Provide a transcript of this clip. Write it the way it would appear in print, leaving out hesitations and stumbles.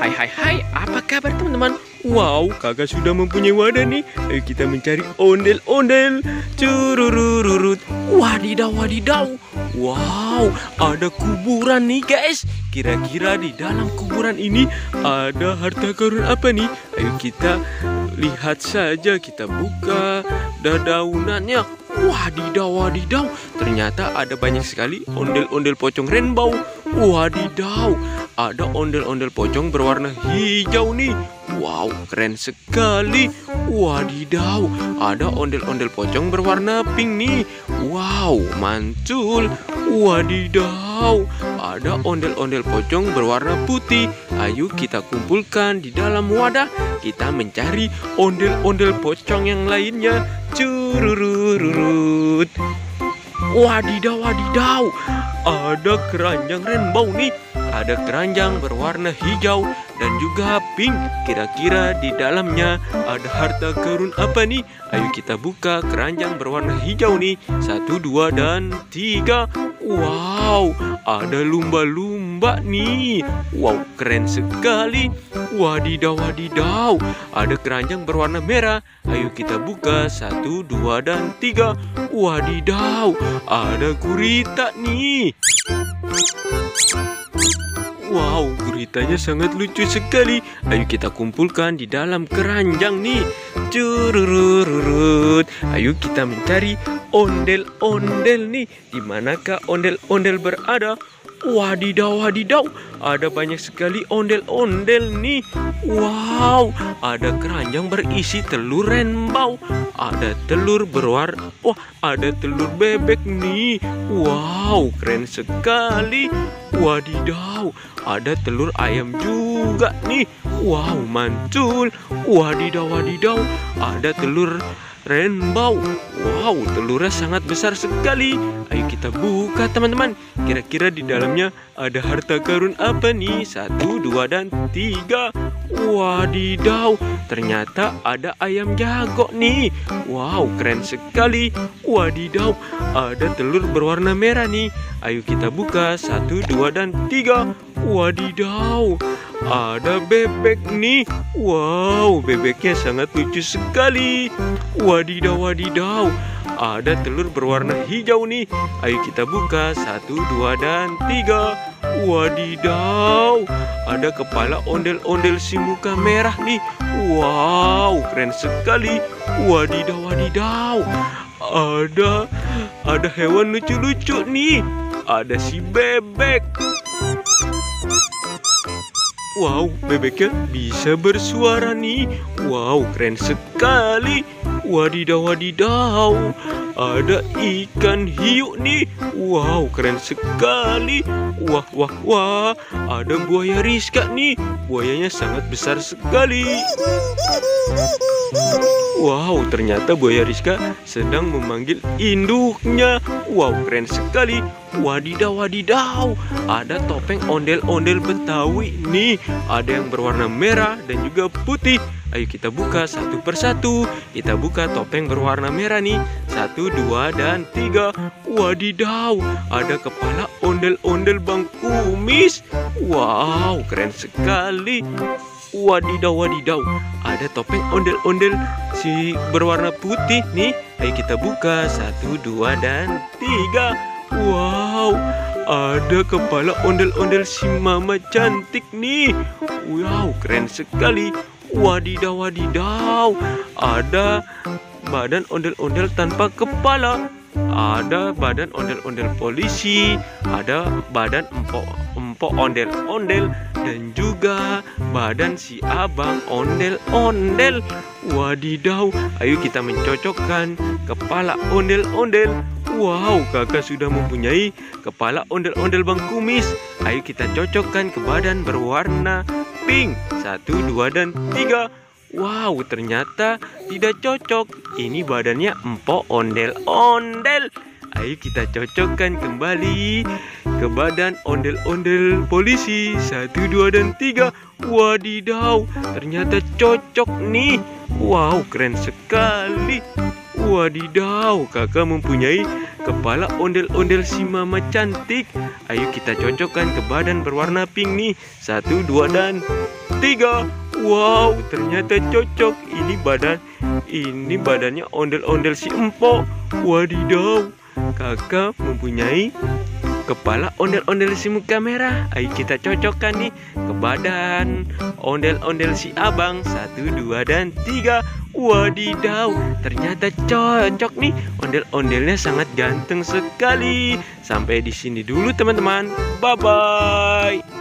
Hai, apa kabar teman-teman? Wow, kakak sudah mempunyai wadah nih. Ayo kita mencari ondel-ondel. Cururururut. Wadidaw. Wow, ada kuburan nih guys. Kira-kira di dalam kuburan ini ada harta karun apa nih? Ayo kita lihat saja, kita buka daunannya. Wadidaw. Ternyata ada banyak sekali ondel-ondel pocong rainbow. Wadidaw, ada ondel-ondel pocong berwarna hijau nih. Wow, keren sekali. Wadidaw, ada ondel-ondel pocong berwarna pink nih. Wow, mantul. Wadidaw, ada ondel-ondel pocong berwarna putih. Ayo kita kumpulkan di dalam wadah. Kita mencari ondel-ondel pocong yang lainnya. Cururururut. Wadidaw, ada keranjang rainbow nih. Ada keranjang berwarna hijau dan juga pink. Kira-kira di dalamnya ada harta karun apa nih? Ayo kita buka keranjang berwarna hijau nih. 1, 2, dan 3. Wow, ada lumba-lumba nih. Wow, keren sekali. Wadidaw, ada keranjang berwarna merah. Ayo kita buka 1, 2, dan 3. Wadidaw, ada gurita nih. Wow, guritanya sangat lucu sekali. Ayo kita kumpulkan di dalam keranjang nih. Cururururut. Ayo kita mencari ondel-ondel nih. Di manakah ondel-ondel berada? Wadidaw, ada banyak sekali ondel-ondel nih. Wow, ada keranjang berisi telur rainbow. Ada telur berwarna, ada telur bebek nih. Wow, keren sekali. Wadidaw, ada telur ayam juga nih. Wow, mantul. Wadidaw, ada telur rainbow. Wow, telurnya sangat besar sekali. Ayo kita buka teman-teman. Kira-kira di dalamnya ada harta karun apa nih? 1, 2, dan 3. Wadidaw, ternyata ada ayam jago nih. Wow, keren sekali. Wadidaw, ada telur berwarna merah nih. Ayo kita buka 1, 2, dan 3. Wadidaw, ada bebek nih. Wow, bebeknya sangat lucu sekali. Wadidaw, ada telur berwarna hijau nih. Ayo kita buka 1, 2, dan 3. Wadidaw, ada kepala ondel-ondel si muka merah nih. Wow, keren sekali. Wadidaw, ada hewan lucu-lucu nih. Ada si bebek. Wow, bebeknya bisa bersuara nih. Wow, keren sekali. Wadidaw, ada ikan hiu nih. Wow, keren sekali. Wah, ada buaya Rizka nih. Buayanya sangat besar sekali. Wow, ternyata buaya Rizka sedang memanggil induknya. Wow, keren sekali. Wadidaw, ada topeng ondel-ondel Betawi nih. Ada yang berwarna merah dan juga putih. Ayo kita buka satu persatu. Kita buka topeng berwarna merah nih. 1, 2, dan 3. Wadidaw, ada kepala ondel-ondel Bang Kumis. Wow, keren sekali. Wadidaw, ada topeng ondel-ondel si berwarna putih nih. Ayo kita buka 1, 2, dan 3. Wow, ada kepala ondel-ondel si Mama cantik nih. Wow, keren sekali. Wadidaw, ada badan ondel-ondel tanpa kepala. Ada badan ondel-ondel polisi. Ada badan empok ondel-ondel. Dan juga badan si abang ondel-ondel. Wadidaw, ayo kita mencocokkan kepala ondel-ondel. Wow, kakak sudah mempunyai kepala ondel-ondel Bang Kumis. Ayo kita cocokkan ke badan berwarna pink. 1, 2, dan 3. Wow, ternyata tidak cocok. Ini badannya empok ondel-ondel. Ayo kita cocokkan kembali ke badan ondel-ondel polisi. 1, 2, dan 3. Wadidaw, ternyata cocok nih. Wow, keren sekali. Wadidaw, kakak mempunyai kepala ondel-ondel si Mama cantik. Ayo kita cocokkan ke badan berwarna pink nih. 1, 2, dan 3. Wow, ternyata cocok. Ini badannya ondel-ondel si empok. Wadidaw, kakak mempunyai kepala ondel-ondel si muka merah. Ayo kita cocokkan nih ke badan ondel-ondel si abang. 1, 2, dan 3. Wadidaw, ternyata cocok nih. Ondel-ondelnya sangat ganteng sekali. Sampai di sini dulu teman-teman. Bye-bye.